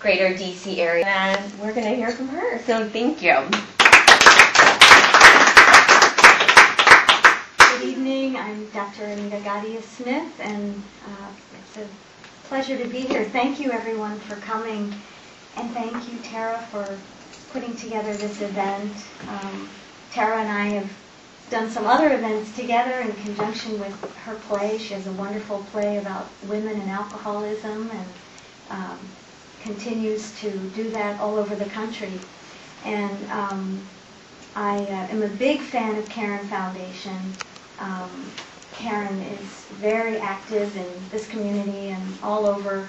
greater DC area, and we're going to hear from her. So thank you. Good evening. I'm Dr. Anita Gadhia-Smith, and it's a pleasure to be here. Thank you, everyone, for coming, and thank you, Tara, for putting together this event. Tara and I have done some other events together in conjunction with her play. She has a wonderful play about women and alcoholism, and continues to do that all over the country. And I am a big fan of Caron Foundation. Caron is very active in this community and all over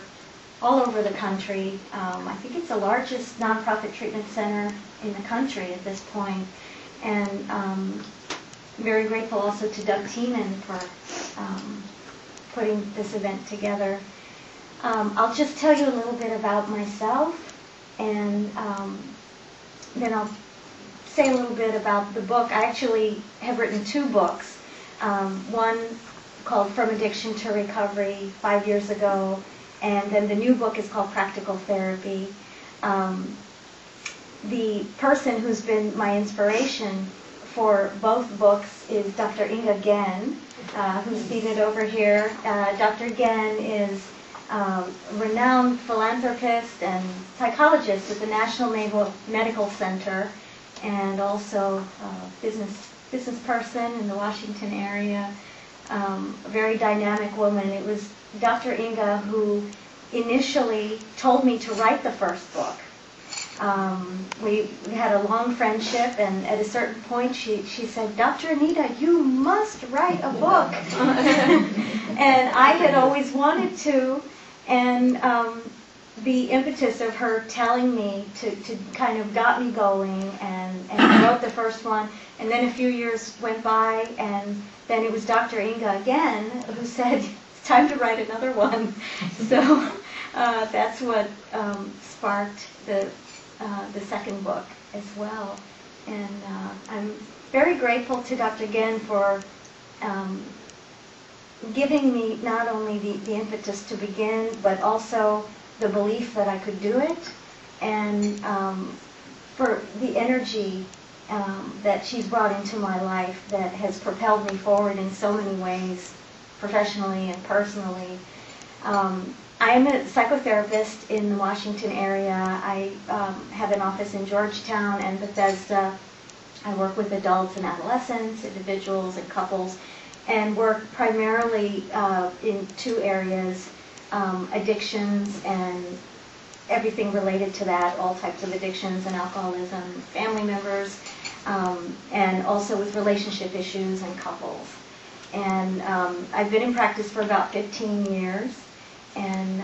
the country. I think it's the largest nonprofit treatment center in the country at this point. And very grateful also to Doug Tiemann for putting this event together. I'll just tell you a little bit about myself, and then I'll say a little bit about the book. I actually have written 2 books. One called From Addiction to Recovery 5 years ago, and then the new book is called Practical Therapy. The person who's been my inspiration for both books is Dr. Inga Genn, who's seated over here. Dr. Genn is a renowned philanthropist and psychologist at the National Medical Center, and also a business person in the Washington area. A very dynamic woman. It was Dr. Inga who initially told me to write the first book. We had a long friendship, and at a certain point she said, "Dr. Anita, you must write a book." And I had always wanted to, and the impetus of her telling me to kind of got me going, and I wrote the first one. And then a few years went by, and then it was Dr. Inga again who said, "It's time to write another one." So that's what sparked the second book as well. And I'm very grateful to Dr. Genn for giving me not only the impetus to begin, but also the belief that I could do it, and for the energy that she's brought into my life that has propelled me forward in so many ways, professionally and personally. I am a psychotherapist in the Washington area. I have an office in Georgetown and Bethesda. I work with adults and adolescents, individuals and couples, and work primarily in 2 areas, addictions and everything related to that, all types of addictions and alcoholism, family members, and also with relationship issues and couples. And I've been in practice for about 15 years, and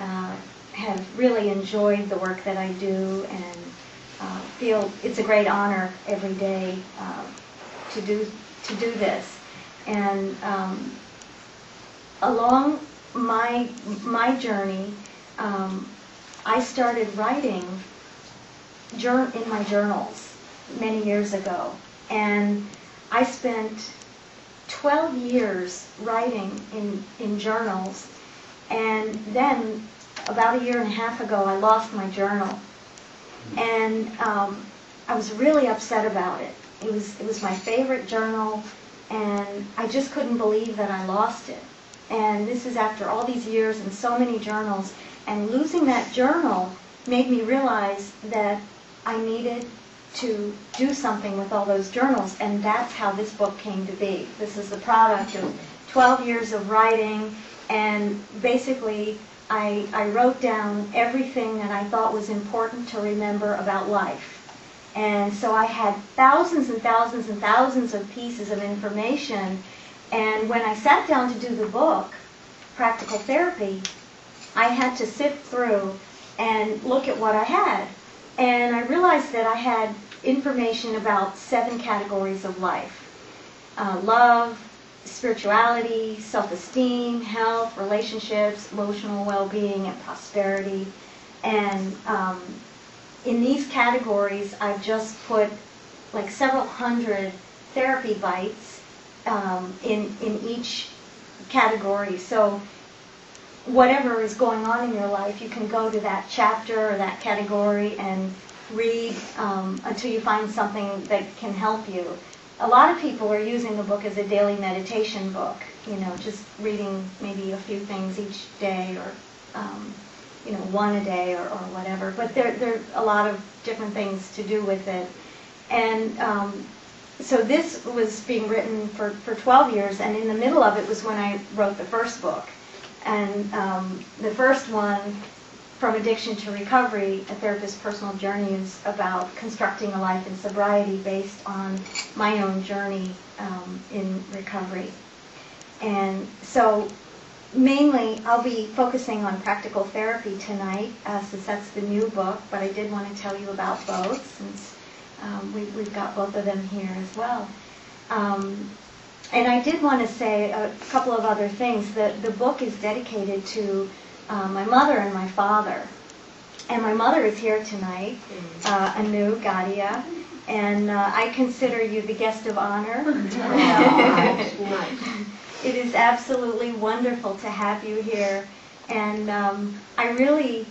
have really enjoyed the work that I do, and feel it's a great honor every day to do this. And along my journey, I started writing in my journals many years ago, and I spent 12 years writing in journals. And then, about a year and a half ago, I lost my journal, and I was really upset about it. It was my favorite journal, and I just couldn't believe that I lost it. And this is after all these years and so many journals, and losing that journal made me realize that I needed to do something with all those journals, and that's how this book came to be. This is the product of 12 years of writing. And basically, I wrote down everything that I thought was important to remember about life. And so I had thousands and thousands and thousands of pieces of information. And when I sat down to do the book, Practical Therapy, I had to sift through and look at what I had. And I realized that I had information about 7 categories of life. Love, spirituality, self-esteem, health, relationships, emotional well-being, and prosperity. And in these categories, I've just put like several hundred therapy bites in each category. So whatever is going on in your life, you can go to that chapter or that category and read until you find something that can help you. A lot of people are using the book as a daily meditation book, just reading maybe a few things each day, or one a day, or whatever. But there are a lot of different things to do with it. And so this was being written for 12 years, and in the middle of it was when I wrote the first book. And the first one, From Addiction to Recovery, A Therapist's Personal Journey, is about constructing a life in sobriety based on my own journey in recovery. And so mainly I'll be focusing on practical therapy tonight, since that's the new book, but I did want to tell you about both, since we've got both of them here as well. And I did want to say a couple of other things. The book is dedicated to my mother and my father. And my mother is here tonight, Anita Gadhia, and I consider you the guest of honor. It is absolutely wonderful to have you here. And I really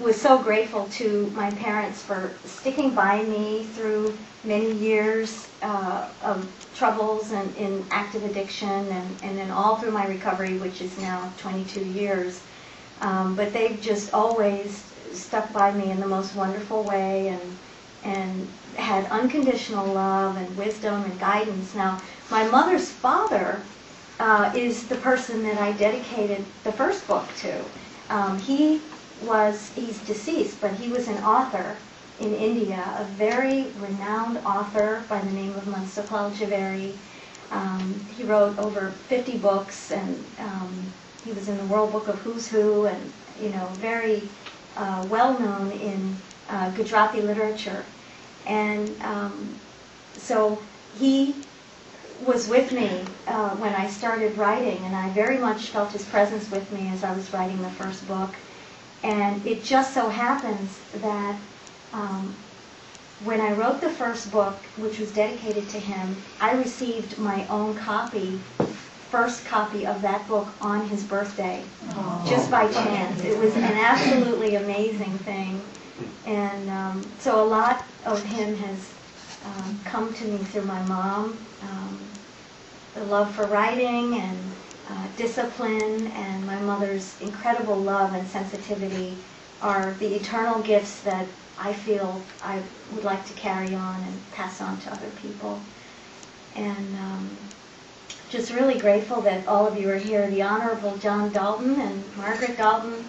was so grateful to my parents for sticking by me through many years of troubles and in active addiction, and then all through my recovery, which is now 22 years. But they've just always stuck by me in the most wonderful way, and had unconditional love and wisdom and guidance. Now, my mother's father is the person that I dedicated the first book to. He's deceased, but he was an author in India, a very renowned author by the name of Mansukhlal Javeri. He wrote over 50 books, and he was in the World Book of Who's Who, and very well known in Gujarati literature. And so he was with me when I started writing, and I very much felt his presence with me as I was writing the first book. And it just so happens that when I wrote the first book, which was dedicated to him, I received my own first copy of that book on his birthday, just by chance. It was an absolutely amazing thing. And so a lot of him has come to me through my mom. The love for writing and discipline, and my mother's incredible love and sensitivity are the eternal gifts that I feel I would like to carry on and pass on to other people. And just really grateful that all of you are here. The Honorable John Dalton and Margaret Dalton